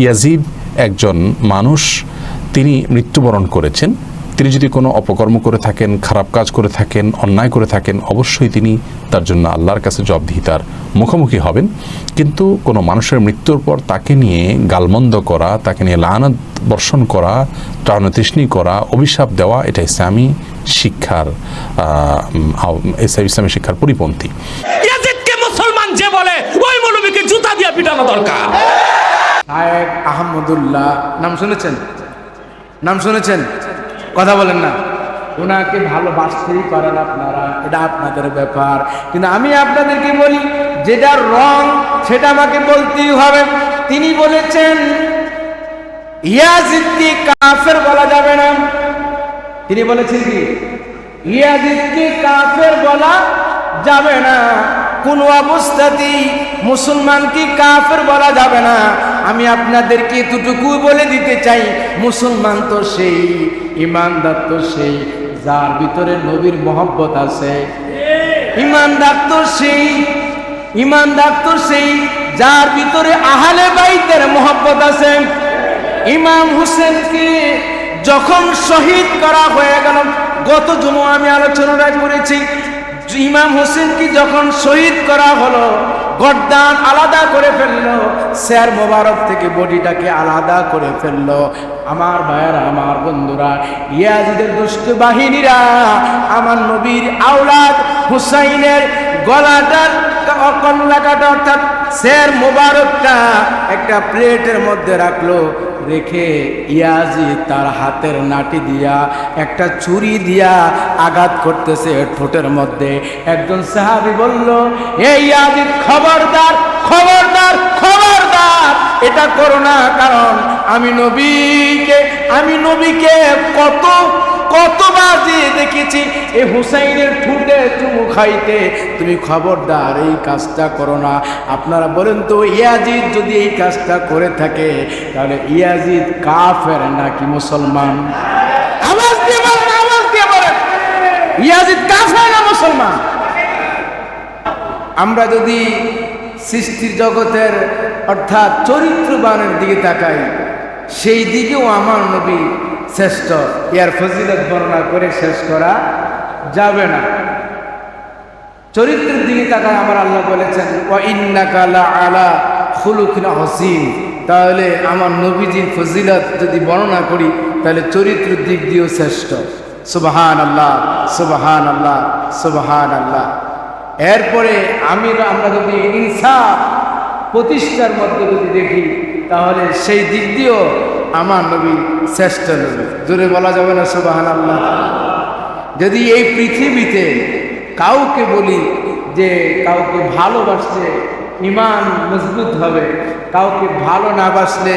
Yazid একজন মানুষ, তিনি মৃত্যুবরণ করেছেন। তিনি যদি কোনো অপকর্ম করে থাকেন, খারাপ কাজ করে থাকেন, অন্যায় করে থাকেন, অবশ্যই তিনি তার জন্য আল্লাহর কাছে জবাবদিহিতার মুখোমুখি হবেন। কিন্তু কোনো মানুষের মৃত্যুর পর তাকে নিয়ে গালমন্দ করা, তাকে নিয়ে লানত বর্ষণ করা, ত্রাণতৃষ্ণী করা, অভিশাপ দেওয়া, এটা ইসলামী শিক্ষার ইসলামী শিক্ষার পরিপন্থী। ইয়াজিদকে মুসলমান যে বলে ওই মৌলবীকে জুতা দিয়ে পিটানো দরকার। শায়েখ আহমদুল্লাহ নাম শুনেছেন? নাম শুনেছেন? কথা বলেন না। ওনাকে ভালোবাসতেই পারেন আপনারা, এটা আপনাদের ব্যাপার। কিন্তু আমি আপনাদেরকে বলি, যেটা রং সেটা আমাকে বলতেই হবে। তিনি বলেছেন ইয়াজিদকে কাফের বলা যাবে না। তিনি বলেছেন কি? ইয়াজিদকে কাফের বলা যাবে না, কোন অবস্থাতেই মুসলমানকে কাফের বলা যাবে না। আমি আপনাদেরকে এতটুকু বলে দিতে চাই, মুসলমান তো সেই, ইমানদার তো সেই যার ভিতরে নবীর মহব্বত আছে। ইমানদার তো সেই যার ভিতরে আহলে বাইতের মহব্বত আছে। ইমাম হুসেনকে যখন শহীদ করা হয়ে গেল, গত জুমা আমি আলোচনা করেছি, ইমাম হোসেনকে যখন শহীদ করা হলো, গর্দান আলাদা করে ফেললো, শের মোবারক থেকে বডিটাকে আলাদা করে ফেললো। আমার ভাইয়েরা, আমার বন্ধুরা, ইয়াজিদের দুষ্ট বাহিনীরা আমার নবীর আওলাদ হুসাইনের গলাটার কল্লাকাটা অর্থাৎ শের মোবারকটা একটা প্লেটের মধ্যে রাখলো। রেখে ইয়াজিদ তার হাতের নাটি দিয়া একটা ছুরি দিয়া আঘাত করতেছে ঠোঁটের মধ্যে। একজন সাহাবী বলল, এই ইয়াজিদ, খবরদার খবরদার খবরদার, এটা করো না, কারণ আমি নবীকে কতবার যে দেখেছি এই হুসাইনের ঠোঁটে চুমু খাইতে, তুমি খবরদার এই কাজটা করো না। আপনারা বলেন তো, ইয়াজিদ যদি এই কাজটা করে থাকে তাহলে ইয়াজিদ কাফের নাকি মুসলমান? আওয়াজ দিয়ে বলেন, আওয়াজ দিয়ে বলেন, ইয়াজিদ কাফের না মুসলমান? আমরা যদি সৃষ্টির জগতের অর্থাৎ চরিত্রবানের দিকে তাকাই, সেই দিকেও আমার নবী শ্রেষ্ঠ। ইয়ার ফজিলত বর্ণনা করে শেষ করা যাবে না। চরিত্রের দিকে তাকায় আমার আল্লাহ বলেছেন, ওয়া ইন্নাকা লাআলা খুলুকিন আযীম। তাহলে আমার নবীজির ফজিলত যদি বর্ণনা করি, তাহলে চরিত্রের দিক দিয়েও শ্রেষ্ঠ। সুবহানাল্লাহ, সুবহানাল্লাহ, সুবহানাল্লাহ। এরপরে আমরা যদি ইনসাফ প্রতিষ্ঠার মধ্যে যদি দেখি, তাহলে সেই দিক দিয়েও আমার নবী শ্রেষ্ঠ নবী। জোরে বলা যাবে না সুবহানাল্লাহ? যদি এই পৃথিবীতে কাউকে বলি যে কাউকে ভালোবাসলে ঈমান মজবুত হবে, কাউকে ভালো না বাসলে,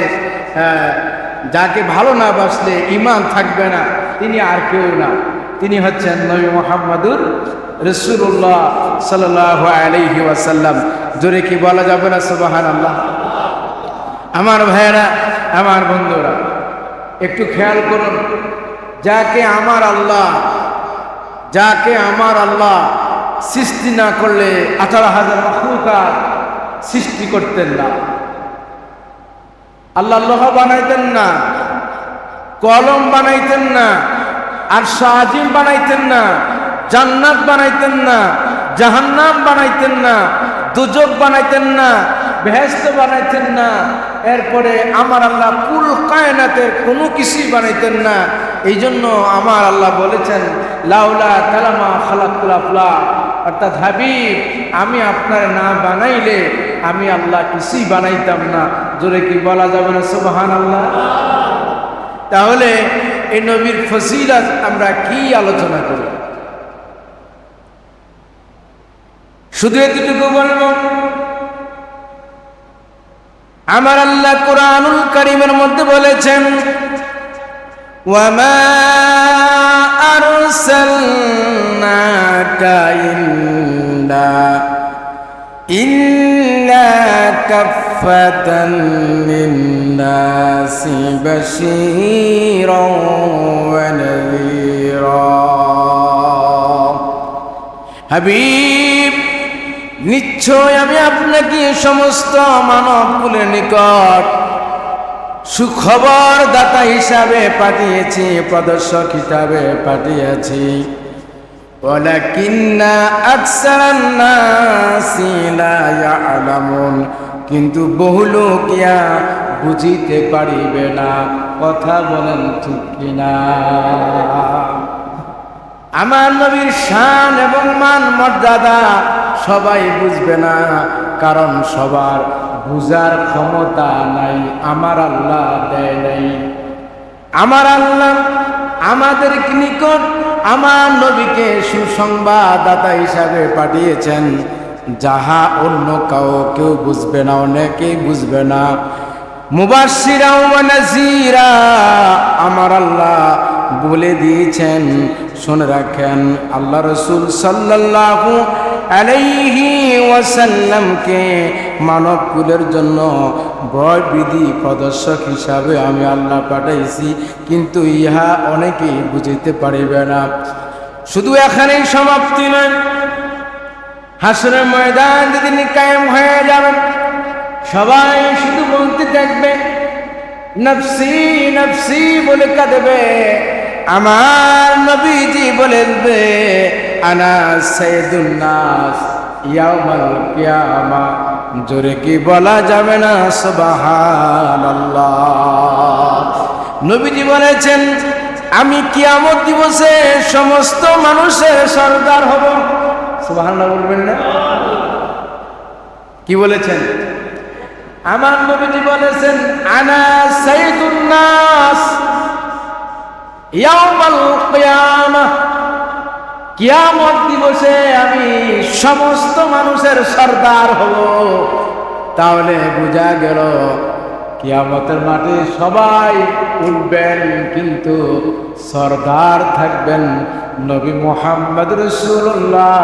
যাকে ভালো না বাসলে ঈমান থাকবে না, তিনি আর কেউ না, তিনি হচ্ছেন নবী মুহাম্মদুর রাসূলুল্লাহ সাল্লাল্লাহু আলাইহি ওয়াসাল্লাম। জোরে কি বলা যাবে না সুবহানাল্লাহ? আমার ভাইয়েরা, আমার বন্ধুরা, একটু খেয়াল করুন, যাকে আমার আল্লাহ সৃষ্টি না করলে 18,000 মাখলুকাত সৃষ্টি করতেন না। আল্লাহ লোহা বানাইতেন না, কলম বানাইতেন না, আর আজিম বানাইতেন না, জান্নাত বানাইতেন না, জাহান্নাম বানাইতেন না, দুজক বানাইতেন না, বেহেশত বানাইতেন না। এরপরে আমার আল্লাহ কুল কায়নাতের কোনো কিছুই বানাইতেন না। এই জন্য আমার আল্লাহ বলেছেন, লাউলা কালামা খালাকুল আফলাক, অর্থাৎ হাবিব, আমি আপনার না বানাইলে আমি আল্লাহ কিছুই বানাইতাম না। জোরে কি বলা যাবে না সুবহানাল্লাহ? তাহলে এই নবীর ফজিলত আমরা কি আলোচনা করি? শুধু এতটুকু বলবো, আমার আল্লাহ কুরআনুল কারীমের মধ্যে বলেছেন, ওয়ামা আরসালনাকা ইল্লা কাফফাতান লিন-নাসি বাশীরাও ওয়া নাযীরা। হাবিব, নিশ্চয় আমি আপনাকে সমস্ত মানব কুলের নিকট সুখবর দাতা হিসাবে পাঠিয়েছি, প্রদর্শক হিসাবে পাঠিয়েছি। ওয়ালাকিন্না আকসারান নাসি লা ইয়ালামুন, কিন্তু বহু লোক ইয়া বুঝিতে পারিবে না। কথা বলেন ঠিক কিনা? আমার নবীর শান এবং মান মর্যাদা সবাই বুঝবে না, কারণ সবার বুঝার ক্ষমতা নাই, আমার আল্লাহ দেয় নাই। আমার আল্লাহ আমাদের নিকট আমার নবীকে সুসংবাদদাতা হিসাবে পাঠিয়েছেন, যাহা অন্য কেউ বুঝবে না, অনেকেই বুঝবে না। মুবাশশিরা ওয়া নাযীরা, আমার আল্লাহ বলে দিয়েছেন, শুনে রাখেন। আল্লাহ রাসূল সাল্লাল্লাহু আলাইহি ওয়াসাল্লামকে মানবকুলের জন্য ভয়বিধি প্রদর্শক হিসাবে আমি আল্লাহ পাঠাইছি, কিন্তু ইহা অনেকেই বুঝিতে পারিবে না। শুধু এখানেই সমাপ্তি নয়, হাসরের ময়দান যেদিন কায়েম হয়ে যাবে, সবাই শুধু বলতে থাকবে, নফসি নফসি বলে কাঁদবে। আমার নবীজি বলবে, আনা সাইয়্যিদুন নাস ইয়াউমাল কিয়ামা। জোরে কি বলা যাবে না সুবহানাল্লাহ? নবীজি বলেছেন, আমি কিয়ামত দিবসে সমস্ত মানুষের সরদার হব। সুবহানাল্লাহ বলবেন না? কি বলেছেন? আমার নবীজি বলেছেন, আনা সাইয়্যিদুন নাস ইয়াউমাল কিয়ামা। কিয়ামত দিবসে আমি সমস্ত মানুষের সরদার হব। তাহলে বোঝা গেল কিয়ামতের মাঠে সবাই উঠবেন, কিন্তু সরদার থাকবেন নবী মুহাম্মদ রাসূলুল্লাহ।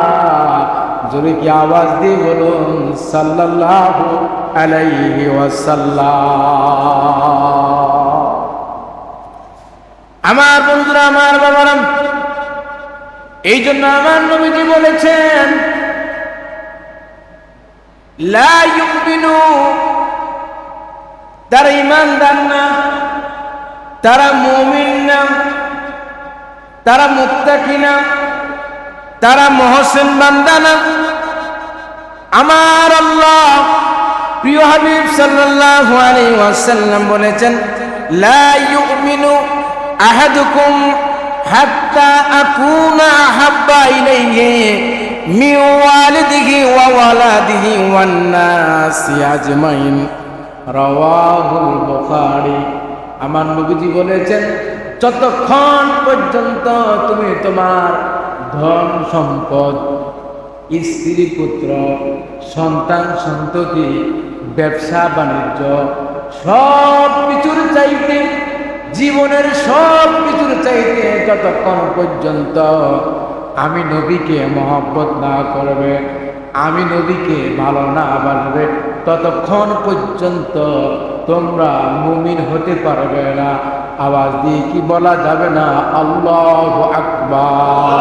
জোরে কি আওয়াজ দিয়ে বলুন, সাল্লাল্লাহু আলাইহি ওয়াসাল্লাম। আমার বন্ধুরা, আমার বাবারা, এই জন্য আমার নবীজি বলেছেন, লা ইউমিনু, তারা ঈমানদার না, তারা মুমিন না, তারা মুত্তাকি না, তারা মুহসিন বান্দা না। আমার আল্লাহ প্রিয় হাবিব সাল্লাল্লাহু আলাইহি ওয়াসাল্লাম বলেছেন, লা ইউমিনু আহাদুকুম হাত্তা আকুনা আহাব্বা ইলাইহি মিন ওয়ালিদিহি ওয়া ওয়ালাদিহি ওয়ান নাসি আজমাইন। রাওয়াহুল বুখারী। আমার নবীজি বলেছেন, যতক্ষণ পর্যন্ত তুমি তোমার ধন সম্পদ, স্ত্রী পুত্র, সন্তান সন্ততি, ব্যবসা বাণিজ্য, সব কিছুর চাইতে, জীবনের সব কিছুর চাইতে যতক্ষণ পর্যন্ত আমি নবীকে মহব্বত না করবে, আমি নবীকে ভালো না বাসবে, ততক্ষণ পর্যন্ত তোমরা মুমিন হতে পারবে না। আওয়াজ দিয়ে কি বলা যাবে না, আল্লাহু আকবার?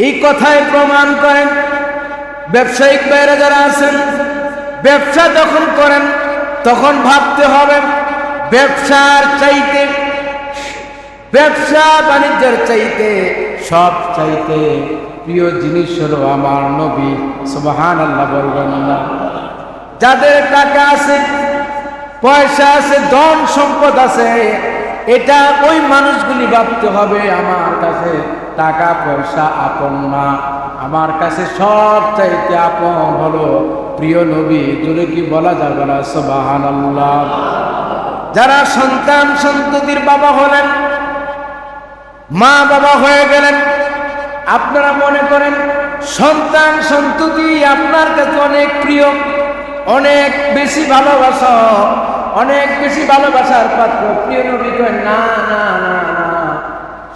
এই কথায় প্রমাণ করেন ব্যবসায়িক বাইরে যারা আছেন, ব্যবসা যখন করেন তখন ভাবতে হবে, ব্যবসার চাইতে, ব্যবসা বাণিজ্যের চাইতে সব চাইতে প্রিয় জিনিস হলো আমার নবী। সুবহানাল্লাহ বলবেন না? যাদের টাকা আছে, পয়সা আছে, ধন সম্পদ আছে, এটা ওই মানুষগুলি ভাবতে হবে, আমার কাছে টাকা পয়সা আপন না, আমার কাছে সব চাইতে আপন হলো প্রিয় নবী। জোরে কি বলা যাবে না সুবহানাল্লাহ? যারা সন্তান সন্ততির বাবা হলেন, মা বাবা হয়ে গেলেন, আপনারা মনে করেন সন্তান সন্ততি আপনার কাছে অনেক প্রিয়, অনেক বেশি ভালোবাসা, অনেক বেশি ভালোবাসার পাত্র। প্রিয় নবী করেন, না না না না,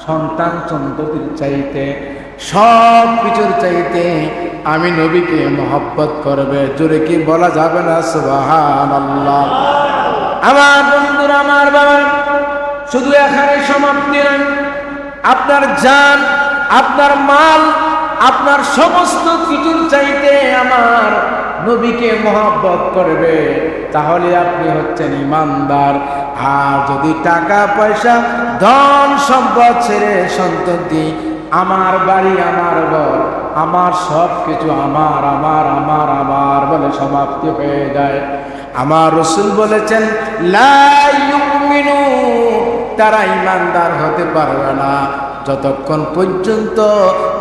সন্তান সন্ততির চাইতে, সব কিছুর চাইতে আমি নবীকে মহব্বত করবে। জোরে কি বলা যাবে না সুবহানাল্লাহ? আমার বন্ধুরা, আমার বাবা, শুধু এখানে সমাপ্তি নয়, আপনার জান, আপনার মাল, আপনার সমস্ত কিছুর চাইতে আমার নবীকে মহব্বত করবে, তাহলে আপনি হচ্ছেন ইমানদার। আর যদি টাকা পয়সা ধন সম্পদ ছেড়ে সন্ততি, আমার বাড়ি আমার ঘর আমার সব কিছু আমার আমার আমার আমার বলে সমাপ্তি হয়ে যায়, আমার রাসূল বলেছেন লা ইউমিনু, তারা ইমানদার হতে পারবে না যতক্ষণ পর্যন্ত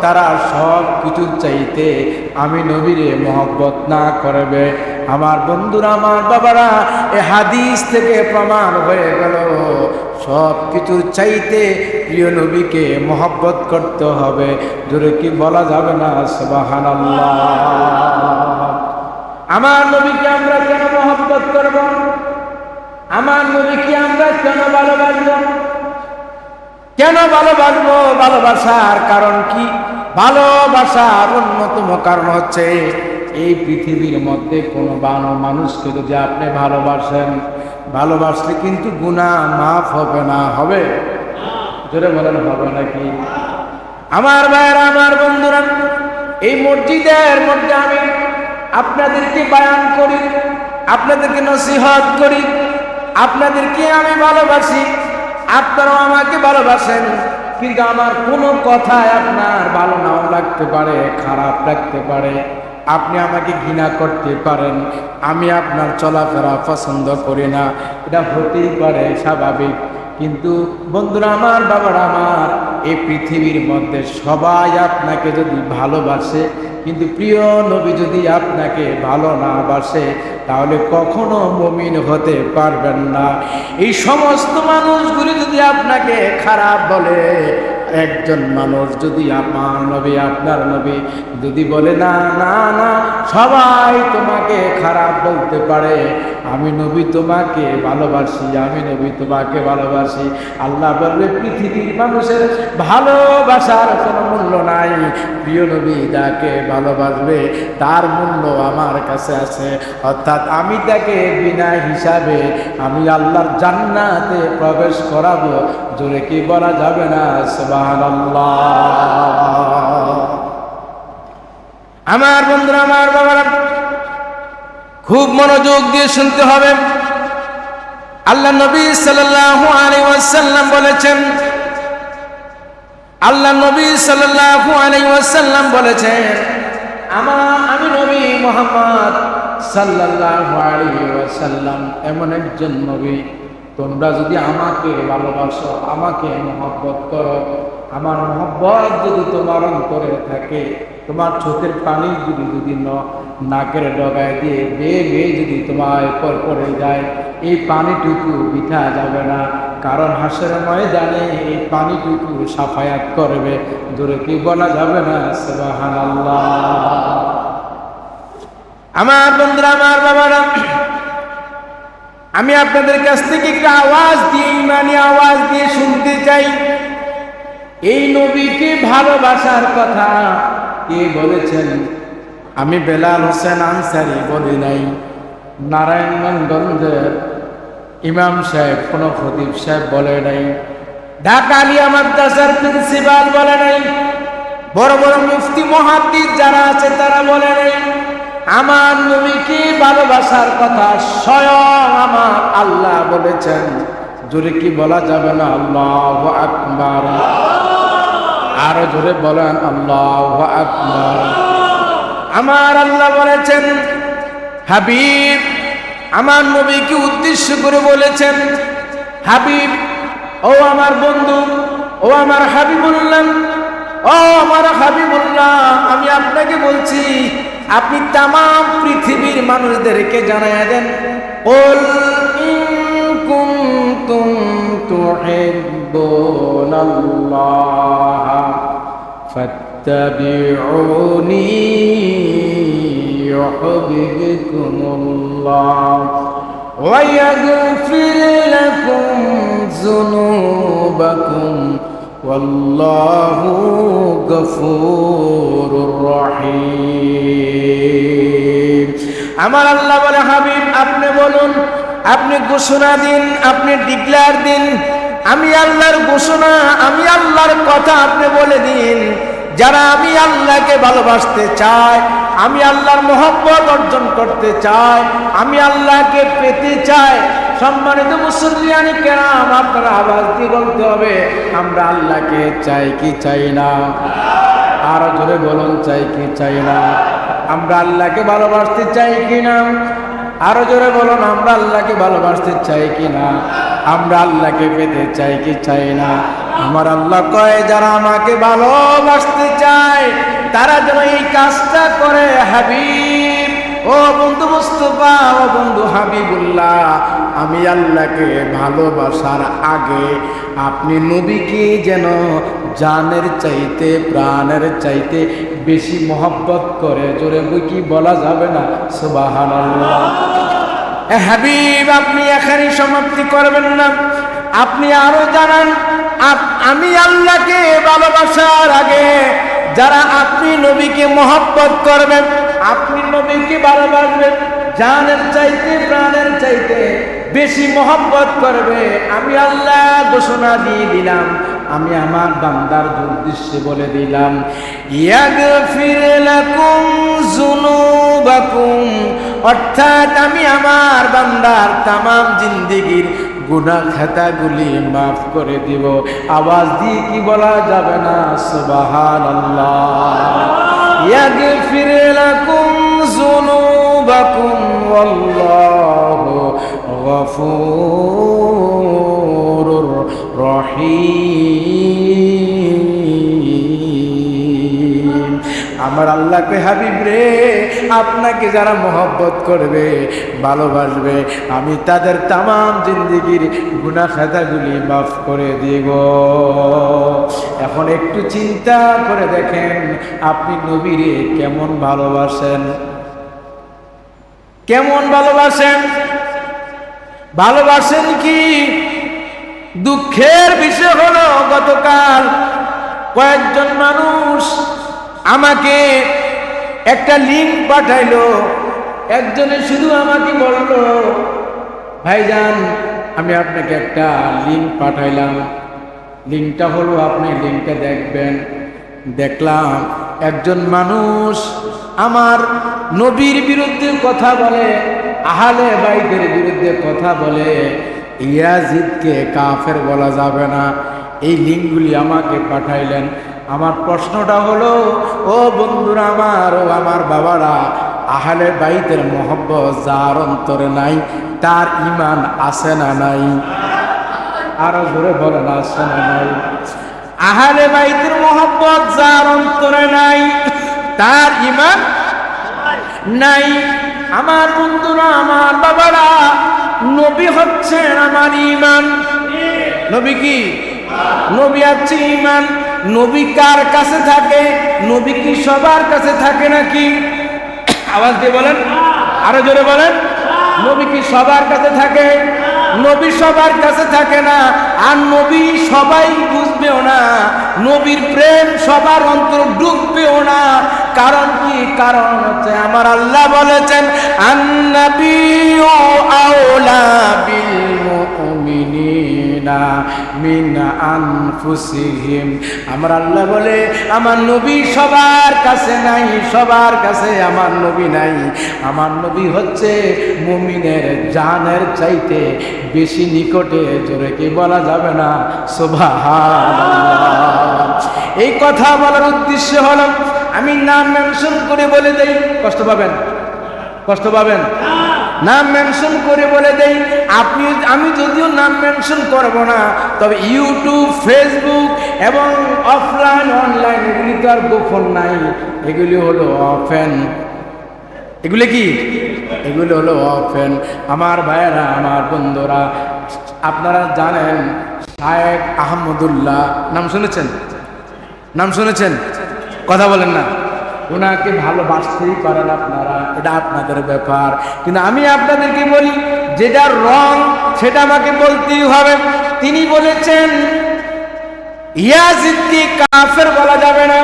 তারা সব কিছুর চাইতে আমি নবীরে মহব্বত না করবে। আমার বন্ধুরা, আমার বাবারা, এ হাদিস থেকে প্রমাণ হয়ে গেল সব কিছুর চাইতে প্রিয় নবীকে মহব্বত করতে হবে। জোরে কি বলা যাবে না সুবহানাল্লাহ? আমার নবীকে আমরা কেন মহব্বত করব? আমার নবীকে আমরা কেন ভালোবাসব? কেন ভালোবাসবো? ভালোবাসার কারণ কি? ভালোবাসার অন্যতম কারণ হচ্ছে এই পৃথিবীর মধ্যে কোনো মানুষকে যদি আপনি ভালোবাসেন, ভালোবাসলে কিন্তু গুনাহ মাফ হবে না। হবে? জোরে বলেন, হবে নাকি? আমার ভাইয়েরা, আমার বন্ধুরা, এই মসজিদের মধ্যে আমি আপনাদেরকে বয়ান করি, আপনাদেরকে নসিহত করি, আপনাদেরকে আমি ভালোবাসি, আপনারাও আমাকে ভালোবাসেন, কিন্তু আমার কোনো কথায় আপনার ভালো নাও লাগতে পারে, খারাপ লাগতে পারে, আপনি আমাকে ঘৃণা করতে পারেন, আমি আপনার চলাফেরা পছন্দ করি না, এটা হতেই পারে, স্বাভাবিক। কিন্তু বন্ধুরা আমার, বাবারা আমার, এই পৃথিবীর মধ্যে সবাই আপনাকে যদি ভালোবাসে, কিন্তু প্রিয় নবী যদি আপনাকে ভালো না বাসে, তাহলে কখনো মুমিন হতে পারবেন না। এই সমস্ত মানুষগুলি যদি আপনাকে খারাপ বলে, একজন মানুষ যদি আমার নবী, আপনার নবী যদি বলে না না না সবাই তোমাকে খারাপ বলতে পারে, আমি নবী তোমাকে ভালোবাসি, আমি নবী তোমাকে ভালোবাসি, আল্লাহ বলবে পৃথিবীর মানুষের ভালোবাসার কোনো মূল্য নাই, প্রিয় নবী যাকে ভালোবাসবে তার মূল্য আমার কাছে আছে। অর্থাৎ আমি তাকে বিনা হিসাবে আমি আল্লাহর জান্নাতে প্রবেশ করাবো। জোরে কি বলা যাবে না সুবহানাল্লাহ? আমার বন্ধুরা, আমার বাবারা, খুব মনোযোগ দিয়ে শুনতে হবে। আল্লাহ নবী সাল্লাল্লাহু আলাইহি ওয়াসাল্লাম বলেছেন, আল্লাহ নবী সাল্লাল্লাহু আলাইহি ওয়াসাল্লাম বলেছেন, আমি নবী মুহাম্মদ সাল্লাল্লাহু আলাইহি ওয়াসাল্লাম এমন একজন নবী, তোমরা যদি আমাকে ভালোবাসো, আমাকে মহব্বত করো, আমার মহব্বত যদি তোমার অন্তরে থাকে, তোমার চোখের পানি যদি নাকের ডগায় দিয়ে বেয়ে বেয়ে যদি তোমার উপর পড়ে যায়, এই পানিটুকু বিঠা যাবে না, কারণ হাসরের ময়দানে এই পানিটুকু সাফায়াত করবে। দূরে কি বলা যাবে না সুবহানাল্লাহ? আমার বন্ধুরা, আমার বাবারা, আমি আপনাদের কাছ থেকে একটা আওয়াজ দিয়ে, ইমানি আওয়াজ দিয়ে শুনতে চাই, এই নবীকে ভালোবাসার কথা কে বলেছেন? আমি বেলাল হোসেন আনসারী বলি নাই, নারায়ণগঞ্জের ইমাম সাহেব, কোন খতিব সাহেব বলে নাই, ঢাকা আলিয়া মাদ্রাসার প্রিন্সিপাল বলে নাই, বড় বড় মুফতি মুহাদ্দিস যারা আছে তারা বলে নাই। আমার নবীকে ভালোবাসার কথা স্বয়ং আমার আল্লাহ বলেছেন। জোরে কি বলা যাবে না আল্লাহু আকবার? আরো জোরে বলেন আল্লাহু আকবার। আমার আল্লাহ বলেছেন, হাবিব, আমার নবীকে উদ্দেশ্য করে বলেছেন, হাবিব, ও আমার বন্ধু, ও আমার হাবিবুল্লাহ, ও আমার হাবিবুল্লাহ, আমি আপনাকে বলছি, আপনি তামাম পৃথিবীর মানুষদেরকে জানায়া দেন, কুল ইন কুনতুম তুহিব্বুনাল্লাহ ফাত্তাবিউনি ইউহিব্বুকুমুল্লাহ ওয়া ইয়াগফির লাকুম যুনুবাকুম ওয়াল্লাহু গফুরুর রহিম। আমার আল্লাহ বলে, হাবিব আপনি বলুন, আপনি ঘোষণা দিন, আপনি ডিক্লেয়ার দিন, আমি আল্লাহর ঘোষণা, আমি আল্লাহর কথা আপনি বলে দিন যারা আমি আল্লাহকে ভালোবাসতে চায়, আমি আল্লাহর মহব্বত অর্জন করতে চাই, আমি আল্লাহকে পেতে চাই, সম্মানিত মুসল্লিয়ানি কেরাম, আপনারা আওয়াজ দিয়ে বলতে হবে, আমরা আল্লাহকে চাই কি চাই না? আরো জোরে বলুন, চাই কি চাই না? আমরা আল্লাহকে ভালোবাসতে চাই কি না? আরো জোরে বলুন, আমরা আল্লাহকে ভালোবাসতে চাই কি না? আমরা আল্লাহকে পেতে চাই কি চাই না? আমার আল্লাহ কয়, যারা আমাকে ভালোবাসতে চায় তারা যেন এই কাজটা করে। হাবিব, ও বন্ধু মুস্তাফা, ও বন্ধু হাবিবুল্লাহ, আমি আল্লাহকে ভালোবাসার আগে আপনি নবীকে যেন জানের চাইতে, প্রাণের চাইতে বেশি মহব্বত করে। জোরে কি বলা যাবে না? সুবহানাল্লাহ। হাবিব, আপনি এখানেই সমাপ্তি করবেন না, আপনি আরো জানান, আমি আল্লাহকে ভালোবাসার আগে যারা আপনি নবীকে মহব্বত করবেন, আপনি নবীকে ভালোবাসবেন, জানের চাইতে, প্রাণের চাইতে বেশি মহব্বত করবে, আমি আল্লাহ ঘোষণা দিয়ে দিলাম, আমি আমার বান্দার উদ্দেশ্যে বলে দিলাম, ইয়াগফির লাকুম যুনুবাকুম, অর্থাৎ আমি আমার বান্দার তামাম জিন্দেগীর গুনাহ খাতাগুলি মাফ করে দিব। আওয়াজ দিয়ে কি বলা যাবে না? সুবহানাল্লাহ। ইয়াগফির লাকুম যুনুবাকুম ওয়াল্লাহু গফুরুর রহিম। আমার আল্লাহকে, হাবিব রে, আপনাকে যারা মহব্বত করবে, ভালোবাসবে, আমি তাদের তামাম জিন্দেগির গুনাহ খাতাগুলি মাফ করে দিব। এখন একটু চিন্তা করে দেখেন, আপনি নবীরে কেমন ভালোবাসেন? কেমন ভালোবাসেন? ভালোবাসেন কি? দুঃখের বিষয় হলো, গতকাল কয়েকজন মানুষ আমাকে একটা লিঙ্ক পাঠাইলো। একজনে শুধু আমাকে বলল, ভাইজান, আমি আপনাকে একটা লিঙ্ক পাঠাইলাম, লিঙ্কটা হলো, আপনি লিঙ্কটা দেখবেন। দেখলাম একজন মানুষ আমার নবীর বিরুদ্ধে কথা বলে, আহলে বাইতের বিরুদ্ধে কথা বলে। ইয়াজিদকে কাফের বলা যাবে না, এই লিঙ্কগুলি আমাকে পাঠাইলেন। আমার প্রশ্নটা হলো, ও বন্ধুরা আমার, ও আমার বাবারা, আহলে বাইতের মহব্বত যার অন্তরে নাই, তার ঈমান আছে না নাই? আরো জোরে বলেন, আছে না নাই? আহলে বাইতের মহব্বত যার অন্তরে নাই, তার ঈমান নাই। আমার বন্ধুরা, আমার বাবারা, নবী হচ্ছেন আমার ঈমান। নবী কি? নবী হচ্ছে ঈমান। নবী কার কাছে থাকে? নবী কি সবার কাছে থাকে নাকি? আওয়াজ দিয়ে বলেন, আরো জোরে বলেন। নবী কি সবার কাছে থাকে? নবী সবার কাছে থাকে না, আর নবী সবাই বুঝবেও না, নবীর প্রেম সবার অন্তর ঢুকবেও না। কারণ কি? কারণ হচ্ছে আমার আল্লাহ বলেছেন, আন্নাবিয়্যু আওলা বিল মুমিনিনা মিন আনফুসিহিম। আমার আল্লাহ বলে, আমার নবী সবার কাছে নাই, সবার কাছে আমার নবী নাই। আমার নবী হচ্ছে মুমিনের জানের চাইতে বেশি নিকটে। জোরে কি বলা যাবে না? সুবহানাল্লাহ। এই কথা বলার উদ্দেশ্য হলো, আমি নাম মেনশন করে বলে দেই, কষ্ট পাবেন? কষ্ট পাবেন? নাম মেনশন করে বলে দেই, আমি যদিও নাম মেনশন করব না, তবে ইউটিউব, ফেসবুক এবং অফলাইন, অনলাইন, এগুলি তো আর গোপন নাই, এগুলি হলো ওপেন। এগুলি কি? এগুলি হলো ওপেন। আমার ভাইয়েরা, আমার বন্ধুরা, আপনারা জানেন শায়েখ আহমদুল্লাহ, নাম শুনেছেন? নাম শুনেছেন? কথা বলেন না। ওনাকে ভালোবাসতেই পারেন আপনারা, এটা আপনাদের ব্যাপার, কিন্তু আমি আপনাদেরকে বলি, যেটা রং সেটা আমাকে বলতেই হবে। তিনি বলেছেন ইয়াজিদকে কাফের বলা যাবে না।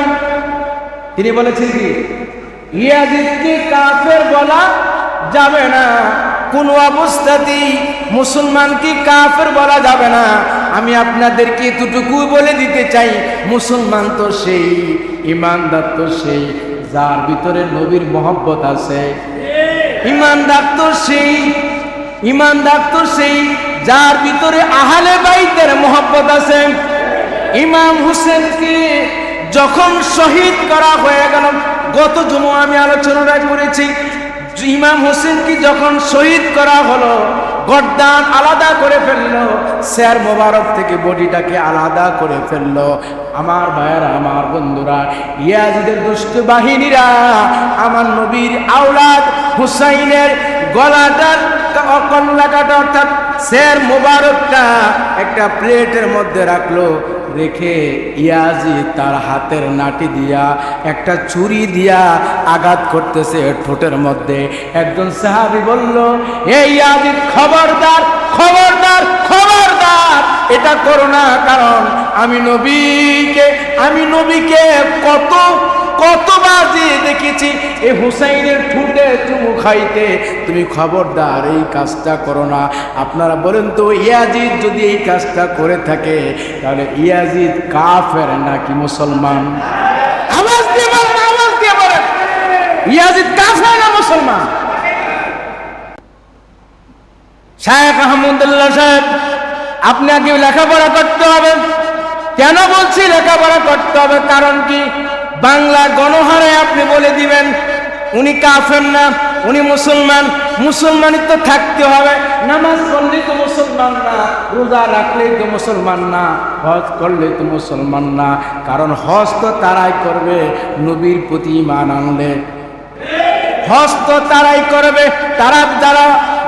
তিনি বলেছেন কি? ইয়াজিদকে কাফের বলা যাবে না, কোন অবস্থাতেই মুসলমানকে কাফের বলা যাবে না। আমি আপনাদেরকে এতটুকু বলে দিতে চাই, মুসলমান তো সেই, ইমানদার তো সেই যার ভিতরে নবীর মহব্বত আছে। ইমানদার তো সেই, ইমানদার তো সেই যার ভিতরে আহলে বাইতের মহব্বত আছে। ইমাম হুসেনকে যখন শহীদ করা হয়ে গেল, গত জুমা আমি আলোচনা করেছি, ইমাম হোসেনকে যখন শহীদ করা হলো, গর্দান আলাদা করে ফেললো, শের মোবারক থেকে বডিটাকে আলাদা করে ফেললো। আমার ভাইয়ারা, আমার বন্ধুরা, ইয়াজিদের দুষ্ট বাহিনীরা আমার নবীর আওলাদ হুসাইনের গলাটার কল্লাকাটা অর্থাৎ শের মোবারকটা একটা প্লেটের মধ্যে রাখলো, রেখে ইয়াজিদ তার হাতের নাটি দিয়া একটা ছুরি দিয়া আঘাত করতেছে ঠোঁটের মধ্যে। একজন সাহাবী বলল, এই ইয়াজিদ খবরদার, খবরদার, খবরদার, এটা করো না, কারণ আমি নবীকে কতবার যে দেখেছি এই হুসাইনের ঠোঁটে চুমু খাইতে, তুমি খবরদার এই কাজটা করো না। আপনারা বলেন তো, ইয়াজিদ যদি এই কাজটা করে থাকে তাহলে ইয়াজিদ কাফের নাকি মুসলমান? আওয়াজ দিয়ে বলেন, আওয়াজ দিয়ে বলেন, ইয়াজিদ কাফের না মুসলমান? শায়েখ আহমদুল্লাহ সাহেব, আপনাকে লেখাপড়া করতে হবে। কেন বলছি লেখাপড়া করতে হবে? কারণ কি, বাংলা গণহারে আপনি বলে দিবেন উনি কাফের না, উনি মুসলমান। মুসলমানই তো থাকতে হবে, নামাজ পড়লেই তো মুসলমান না, রোজা রাখলেই তো মুসলমান না, হজ করলেই তো মুসলমান না। কারণ হজ তো তারাই করবে নবীর প্রতি ঈমান আনলে। হজ তো তারাই করবে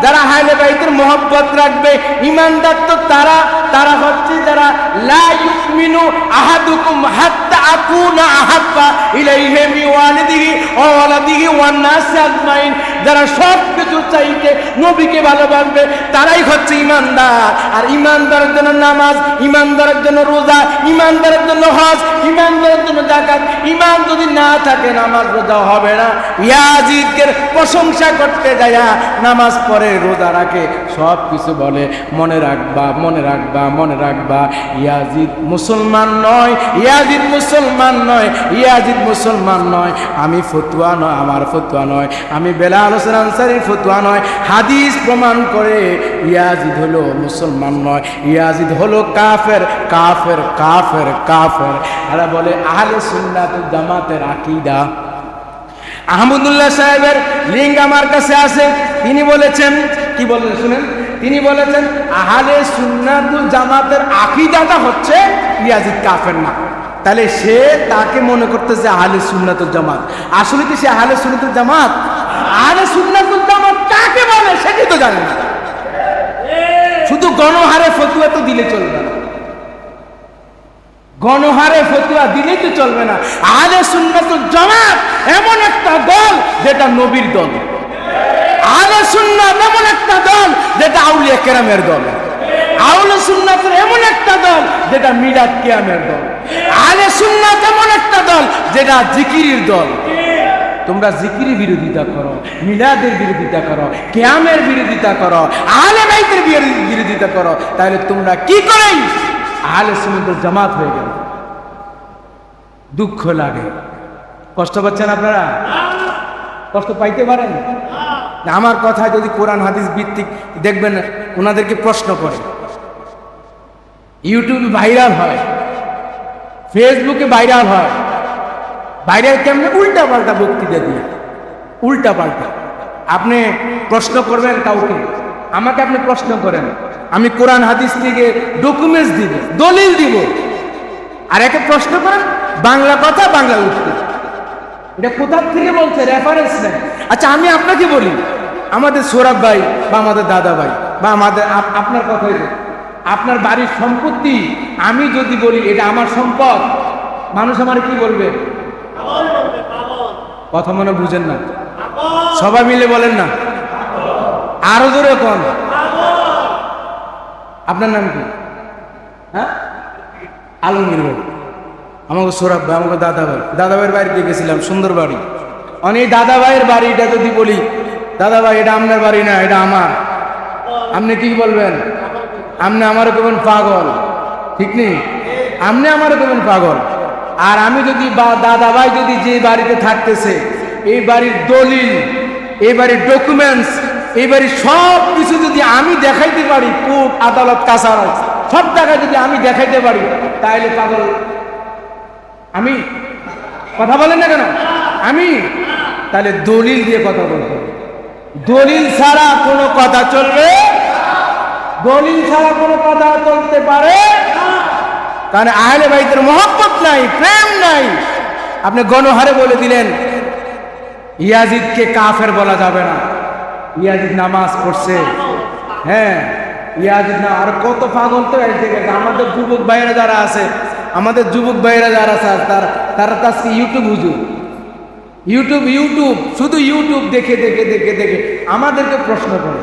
যারা আহলে বাইতের মহব্বত রাখবে। ঈমানদার তো তারা হচ্ছে যারা লা ইউমিনু আহাদুকুম হাত্তা আকুনা আহাব্বা ইলাইহি মিন ওয়ালিদিহি ওয়া ওয়ালাদিহি ওয়ান নাস আজমাইন, যারা সব কিছু চাইতে নবীকে ভালোবাসবে তারাই হচ্ছে ঈমানদার। আর ঈমানদারের জন্য নামাজ, ঈমানদারের জন্য রোজা, ঈমানদারের জন্য হজ, ঈমানদারের জন্য যাকাত। ঈমান যদি না থাকে নামাজ রোজা হবে না। ইয়াজিদের প্রশংসা করতে যায় নামাজ পড়ে, রোজা রাখে, সব কিছু বলে, মনে রাখবা, মনে রাখবা, মনে রাখবা, ইয়াজিদ মুসলমান নয়, ইয়াজিদ মুসলমান নয়, ইয়াজিদ মুসলমান নয়। আমি ফতুয়া নয়, আমার ফতুয়া নয়, আমি বেলাল হোসেন আনসারীর ফতুয়া নয়, হাদিস প্রমাণ করে ইয়াজিদ হলো মুসলমান নয়, ইয়াজিদ হলো কাফের, কাফের, কাফের, কাফের। এরা বলে আহলে সুন্নাত ওয়াল জামাতের আকীদা। আহমদুল্লাহ সাহেবের লিঙ্ক আমার কাছে আছে, তিনি বলেছেন, কি বললেন শুনেন, তিনি বলেছেন আহলে সুন্নাতুল জামাতের আকীদাটা হচ্ছে ইয়াজিদ কাফের না। তাহলে সে তাকে মনে করতেছে আহলে সুন্নাতুল জামাত। আসলে কি সে আহলে সুন্নাতুল জামাত? আহলে সুন্নাতুল জামাত কাকে বলে সেটি তো জানে না। শুধু গণহারে ফতুয়া তো দিলে চলবে না, গণহারে ফতুয়া দিলেই তো চলবে না। আহলে সুন্নাতুল জামাত এমন একটা দল যেটা নবীর দল। আহলে সুন্নাত এমন একটা দল যেটা আউলিয়া কেরামের দল। আহলে সুন্নাতের এমন একটা দল যেটা মিলাদ কিয়ামের দল। আহলে সুন্নাত এমন একটা দল যেটা জিকিরের দল। তোমরা জিকিরের বিরোধিতা করো, মিলাদের বিরোধিতা করো, কিয়ামের বিরোধিতা করো, আহলে বাইতের বিরোধিতা করো, তাহলে তোমরা কি করেই আহলে সুন্নাতুল জামাত হয়ে গেল। দুঃখ লাগে। কষ্ট পাচ্ছেন আপনারা? কষ্ট পাইতে পারেন? আমার কথা যদি কোরআন হাদিস ভিত্তিক দেখবেন, ওনাদেরকে প্রশ্ন করে, ইউটিউবে ভাইরাল হয়, ফেসবুকে ভাইরাল হয়। ভাইরাল কেমনে? উল্টা পাল্টা বক্তৃতা দিয়ে, উল্টা পাল্টা। আপনি প্রশ্ন করবেন কাউকে, আমাকে আপনি প্রশ্ন করেন, আমি কোরআন হাদিস থেকে ডকুমেন্টস দিব, দলিল দিব। আর একে প্রশ্ন করেন বাংলা কথা, বাংলা উত্তর। এটা কোথা থেকে বলছে? রেফারেন্স নেই। আচ্ছা আমি আপনাকে বলি, আমাদের সৌরভ ভাই বা আমাদের দাদা ভাই বা আমাদের আপনার কথাই, আপনার বাড়ির সম্পত্তি আমি যদি বলি এটা আমার সম্পদ, মানুষ আমার কি বলবে? কথা মনে বুঝেন না, সবাই মিলে বলেন না, আরো জোরে কোন। আপনার নাম কি? হ্যাঁ, আলমগীর ভাই। আমাকে সৌরভ ভাই, আমাকে দাদা ভাইয়ের বাড়িতে গেছিলাম, সুন্দর বাড়ি। অনেক দাদা ভাইয়ের বাড়িটা যদি বলি, দাদা ভাই এটা আপনার বাড়ি না, এটা আমার, আপনি কি বলবেন? আপনি আমারও কেমন পাগল। ঠিক নেই? আপনি আমারও দেবেন পাগল, আর আমি যদি বা দাদা ভাই যদি যে বাড়িতে থাকতেছে এই বাড়ির দলিল, এই বাড়ির ডকুমেন্টস, এই বাড়ির সব কিছু যদি আমি দেখাইতে পারি, কোর্ট আদালত কাছারি সব জায়গায় যদি আমি দেখাইতে পারি, তাহলে পাগল আমি? কথা বলেন না কেন? আমি তাহলে দলিল দিয়ে কথা বলবো। দলিল ছাড়া কোনো কথা চলবে? দলিল ছাড়া কোনো কথা চলতে পারে? কারণ আহলে বাইতের মহব্বত নাই, প্রেম নাই। আপনি গণহারে বলে দিলেন ইয়াজিদকে কাফের বলা যাবে না, ইয়াজিদ নামাজ পড়ছে। হ্যাঁ, ইয়াজিদ না, আর কত পাগল তো এসে গেছে। আমাদের যুবক ভাইয়েরা যারা আছে, আমাদের যুবক ভাইয়েরা যারা আছে তারা আজকে ইউটিউব হুজুর, ইউটিউব শুধু ইউটিউব দেখে দেখে দেখে দেখে আমাদেরকে প্রশ্ন করে।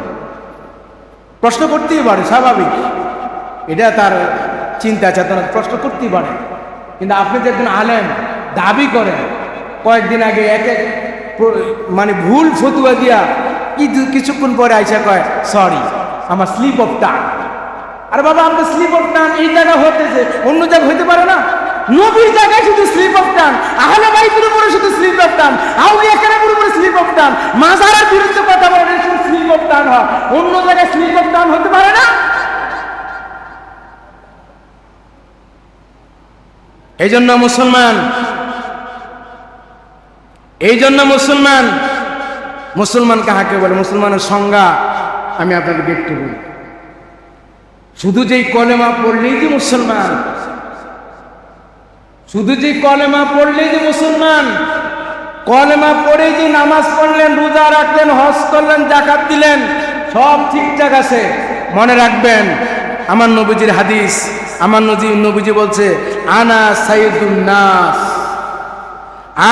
প্রশ্ন করতেই পারে, স্বাভাবিক, এটা তার চিন্তা চেতনা, প্রশ্ন করতেই পারে। কিন্তু আপনি যে একজন আলেম দাবি করেন, কয়েকদিন আগে এক মানে ভুল ফতুয়া দিয়া কিছুক্ষণ পরে আইসা কয় সরি আমার স্লিপ অফ টাং। আর বাবা, আমাদের স্লিপ অফ টাং এই জায়গা হতেছে, অন্য জায়গা হইতে পারে না? নবীর জায়গায় শুধু স্লিপ অফ টাং, আহলে বাইতের উপরে শুধু স্লিপ অফ টাং, আউলিয়া কেরামের উপরে স্লিপ অফ টাং, মাজারের বিরুদ্ধে কথা বলে শুধু স্লিপ অফ টাং হয়, অন্য জায়গায় স্লিপ অফ টাং হতে পারে না? এই জন্য মুসলমান কাহাকে বলে? মুসলমানের সংজ্ঞা আমি আপনাদেরকে একটু বলি। শুধু যেই কলেমা পড়লেই যে মুসলমান, শুধু যেই কলেমা পড়লেই যে মুসলমান, কলেমা পড়েই যে নামাজ পড়লেন, রোজা রাখলেন, হজ করলেন, যাকাত দিলেন, সব ঠিকঠাক আছে, মনে রাখবেন আমার নবীজির হাদিস। আমার নবীজি বলছে আনা সাইয়্যিদুন নাস,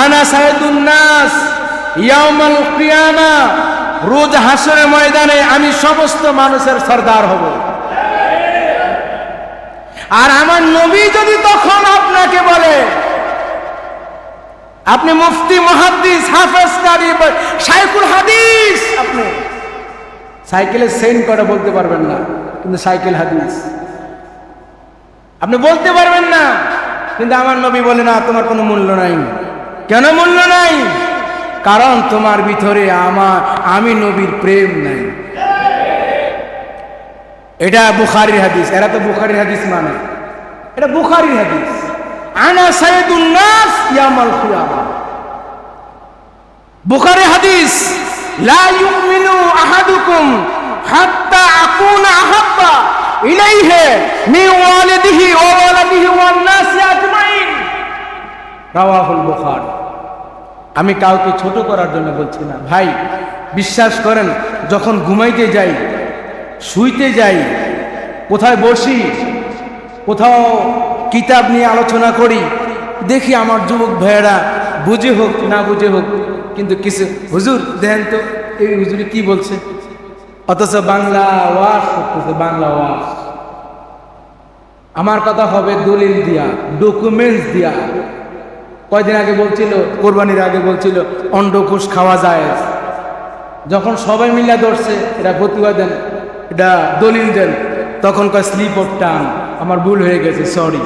আনা সাইয়্যিদুন নাস ইয়াউমাল কিয়ামা, রোজ হাসরের ময়দানে আমি সমস্ত মানুষের সরদার হব। আর আমার নবী যদি তখন আপনাকে বলে আপনি মুফতি, মুহাদ্দিস, হাফেজ, কারি, শাইখুল হাদিস, আপনি সাইকেলে সেন করে বলতে পারবেন না, কিন্তু সাইকেল হাদিস আপনি বলতে পারবেন না। কিন্তু আমার নবী বলে না, তোমার কোনো মূল্য নাই। কেন মূল্য নাই? কারণ তোমার ভিতরে আমি নবীর প্রেম নাই। এটা বুখারীর হাদিস। এরা তো বুখারীর হাদিস মানে, এটা বুখারীর হাদিস। আনা সাইয়্যিদুন নাস ইয়াউমাল কিয়ামা, বুখারী হাদিস। লা ইউমিনু আহাদুকুম হাত্তা আকুনা আহাব্বা ইলাইহি মিন ওয়ালিদিহি ওয়া ওয়ালাদিহি ওয়ান নাসি আজমাইন, রাওয়াহুল বুখারী। আমি কাউকে ছোট করার জন্য বলছি না ভাই, বিশ্বাস করেন, যখন ঘুমাইতে যাই, শুইতে যাই, কোথায় বসি, কোথাও কিতাব নিয়ে আলোচনা করি, দেখি আমার যুবক ভাইয়েরা বুঝে হোক না বুঝে হোক, কিন্তু কিছু হুজুর দেখেন তো এই হুজুরে কি বলছে, অথচ বাংলা ওয়াজ করতেছে, বাংলা ওয়াজ। আমার কথা হবে দলিল দিয়া, ডকুমেন্টস দিয়া। কয়দিন আগে বলছিল, কোরবানির আগে বলছিল অন্ডকোষ খাওয়া যায়, যখন সবাই মিলে ধরছে এটা ফতুয়া দেন, এটা দলিল দেন, তখন কয় স্লিপ অফ টাং, আমার ভুল হয়ে গেছে, সরি।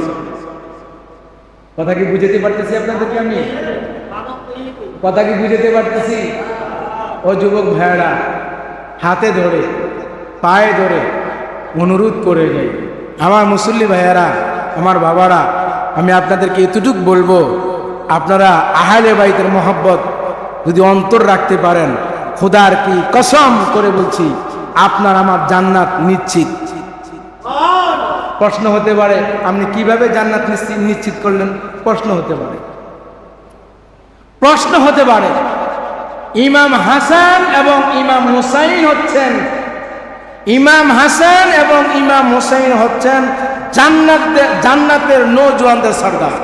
কথা কি বুঝাতে পারতেছি আপনাদেরকে? আমি কথা কি বুঝাতে পারতেছি? ও যুবক ভাইয়েরা, হাতে ধরে পায়ে ধরে অনুরোধ করে যাই, আমার মুসল্লি ভাইয়েরা, আমার বাবারা, আমি আপনাদেরকে এতটুকু বলবো, আপনারা আহলে বাইতের মহব্বত যদি অন্তর রাখতে পারেন, খোদার কি কসম করে বলছি, আপনার আমার জান্নাত নিশ্চিত। প্রশ্ন হতে পারে আপনি কিভাবে জান্নাত নিশ্চিত করলেন? প্রশ্ন হতে পারে, প্রশ্ন হতে পারে। ইমাম হাসান এবং ইমাম হুসাইন হচ্ছেন, ইমাম হাসান এবং ইমাম হুসাইন হচ্ছেন জান্নাতের নওজওয়ানদের সরদার।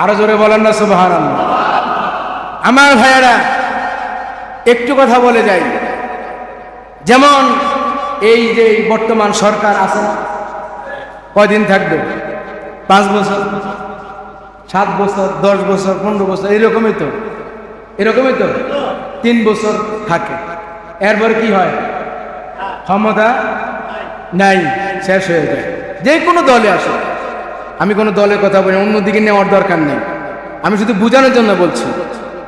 আরো জোরে বলেন না সুবহানাল্লাহ। আমার ভাইয়েরা, একটু কথা বলে যাই, যেমন এই যে বর্তমান সরকার আছে না, কয়দিন থাকবে? 5 বছর, 7 বছর, 10 বছর, 15 বছর, এরকমই তো, এরকমই তো 3 বছর থাকে। এরপর কি হয়? ক্ষমতা নাই, শেষ হয়ে যায়। যে কোনো দলে আসো, আমি কোনো দলের কথা বলি, অন্যদিকে নেওয়ার দরকার নেই, আমি শুধু বোঝানোর জন্য বলছি।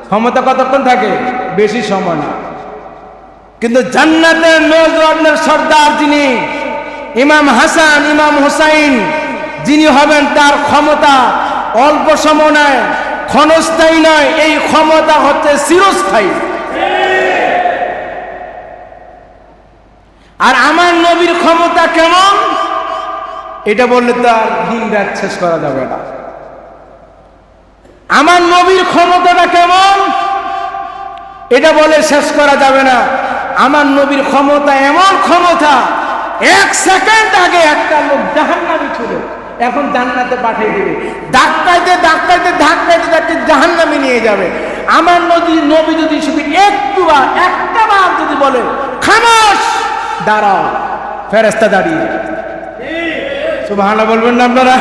ক্ষমতা কতক্ষণ থাকে? বেশি সময় না। কিন্তু জান্নাতের নওজওয়ানদের সর্দার যিনি ইমাম হাসান, ইমাম হুসাইন, যিনি হবেন, তার ক্ষমতা অল্প সময় নয়, ক্ষণস্থায়ী নয়, এই ক্ষমতা হচ্ছে চিরস্থায়ী। আর আমার নবীর ক্ষমতা কেমন, এটা বললে তো আর দিন রাত শেষ করা যাবে না। আমার নবীর ক্ষমতাটা কেমন, এটা বলে শেষ করা যাবে না। আমার নবীর ক্ষমতা এমন ক্ষমতা, 1 সেকেন্ড আগে একটা লোক জাহান্নামী ছিল, এখন জান্নাতে পাঠিয়ে দিবে, ধাক্কাইতে ধাক্কাইতে ধাক্কাইতে ধাক্কাইতে জাহান্নামে নিয়ে যাবে। আমার নবী যদি শুধু একটা বার যদি বলে খামোশ, দাঁড়াও, ফেরেশতা দাঁড়িয়ে। সুবহানাল্লাহ বলবেন না আপনারা?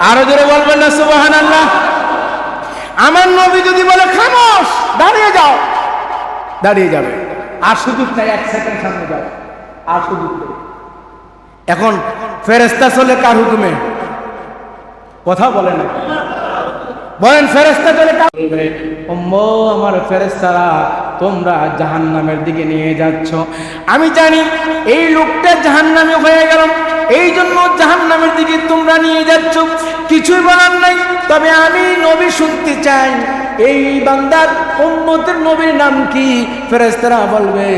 আরো জোরে বলবেন না সুবহানাল্লাহ? আমার নবী যদি বলে খামোশ, দাঁড়িয়ে যাও, দাঁড়িয়ে যাবে। আর সুযোগ নাই 1 সেকেন্ড সামনে যাও, আর সুযোগ নেই। এখন ফেরেশতা চলে কার হুকুমে? কথা বলে না, বলেন ফেরেশতা চলে কার হুকুমে? ওম্মো আমার ফেরেশতারা, তোমরা জাহান্নামের দিকে নিয়ে যাচ্ছ। আমি জানি এই লোকটা জাহান্নামে হয়ে গেল, এই জন্য জাহান্নামের দিকে তোমরা নিয়ে যাচ্ছ, কিছুই বলার নাই। তবে আমি নবী শুনতে চাই, এই বান্দার উম্মতের নবীর নাম কি? ফেরেশতারা বলবে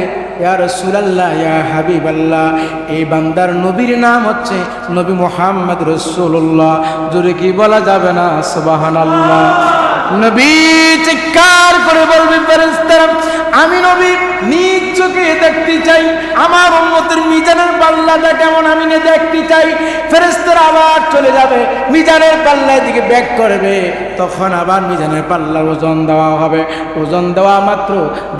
ইয়া রাসূলুল্লাহ, ইয়া হাবিবাল্লাহ, এই বান্দার নবীর নাম হচ্ছে নবী মুহাম্মদ রাসূলুল্লাহ। জোরে কি বলা যাবে না সুবহানাল্লাহ? নবী চিৎকার করে বলবে ফেরেশতারা, আমি নবী নিজ চোখে দেখতে চাই, আমার উম্মতের মিজানের পাল্লাটা কেমন আমি দেখতে চাই। ফেরেশতারা আবার চলে যাবে, মিজানের পাল্লার দিকে ব্যাক করবে, তখন আবার মিজানের পাল্লার ওজন দেওয়া হবে। ওজন দেওয়া মাত্র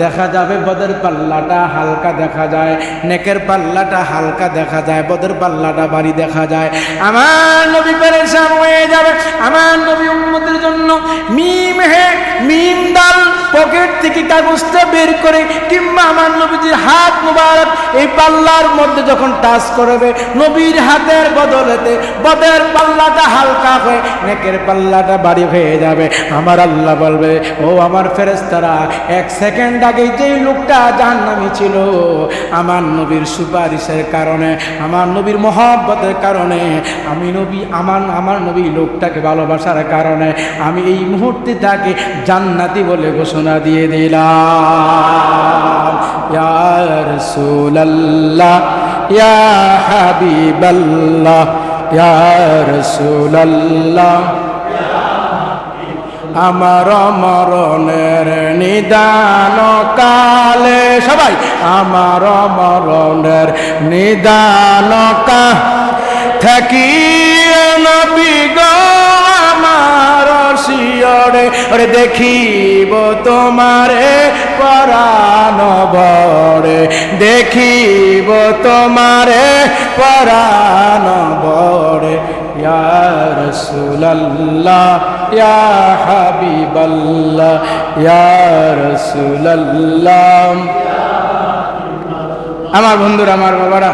দেখা যাবে বদের পাল্লাটা হালকা দেখা যায়, নেকের পাল্লাটা হালকা দেখা যায়, বদের পাল্লাটা ভারী দেখা যায়। আমার নবী পেরেশান হয়ে যাবে। আমার নবী উম্মতের জন্য মিম দাল পকেট থেকে কাগজটা বের করে, কিংবা আমার নবীজির হাত মুবারক এই পাল্লার মধ্যে যখন টাচ করবে, নবীর হাতের বদলেতে বদের পাল্লাটা হালকা হয়ে নেকের পাল্লাটা ভারী হয়ে যাবে। আমার আল্লাহ বলবে, ও আমার ফেরেশতারা, 1 সেকেন্ড আগে যেই লোকটা জাহান্নামী ছিল, আমার নবীর সুপারিশের কারণে, আমার নবীর মহব্বতের কারণে, আমি নবী আমার নবী লোকটাকে ভালোবাসার কারণে আমি এই মুহূর্তে তাকে জান্নাতি বলে ঘোষণা দিয়ে দিলাম। ইয়া রাসূলুল্লাহ, ইয়া হাবিবাল্লাহ, ইয়া রাসূলুল্লাহ, আমার মরণের নিদান কালে, সবাই আমার মরণের নিদান থাকি নবী গো আমার শিয়রে, ওরে দেখিব তোমারে পরাণ ভরে, দেখিব তোমারে পরাণ ভরে। ইয়া রাসূলুল্লাহ, ইয়া হাবিবাল্লাহ, ইয়া রাসূলুল্লাহ। আমার বন্ধুরা, আমার বাবারা,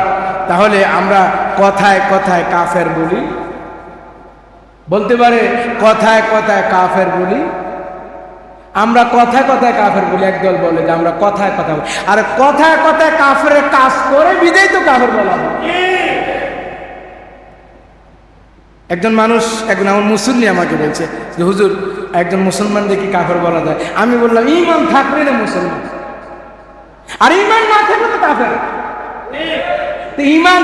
তাহলে আমরা কথায় কথায় কাফের বলি, বলতে পারে কথায় কথায় কাফের বলি। আমরা কথায় কথায় কাফের বলি, একদল বলে যে আমরা কথায় কথা বলি, আর কথায় কথায় কাফের কাজ করে বিদেই তো কাফের বলা হয়। একজন মানুষ, একজন আমার মুসল্লি আমাকে বলছে যে হুজুর, একজন মুসলমান দেখি কাফের বলা যায়। আমি বললাম ঈমান থাকলে না মুসলমান, আর ঈমান না থাকলে তো কাফের। ঈমান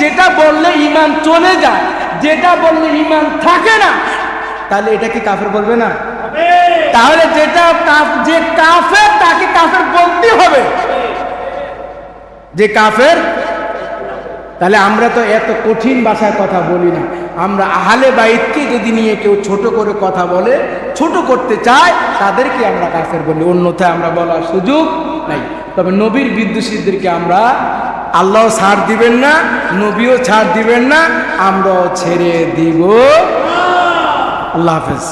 যেটা বললে ঈমান চলে যায়, যেটা বললে ঈমান থাকে না, তাহলে এটা কি কাফের বলবে না? তাহলে যে কাফের তাকে কাফের বলতে হবে, যে কাফের। তাহলে আমরা তো এত কঠিন ভাষায় কথা বলি না। আমরা আহলে বাইতকে যদি নিয়ে কেউ ছোট করে কথা বলে, ছোট করতে চায়, তাদেরকে আমরা কাফের বলি, অন্যথায় আমরা বলার সুযোগ নাই। তবে নবীর বিদ্বেষীদেরকে আমরা, আল্লাহ ছাড় দিবেন না, নবীও ছাড় দিবেন না, আমরাও ছেড়ে দিব। আল্লাহ হাফেজ।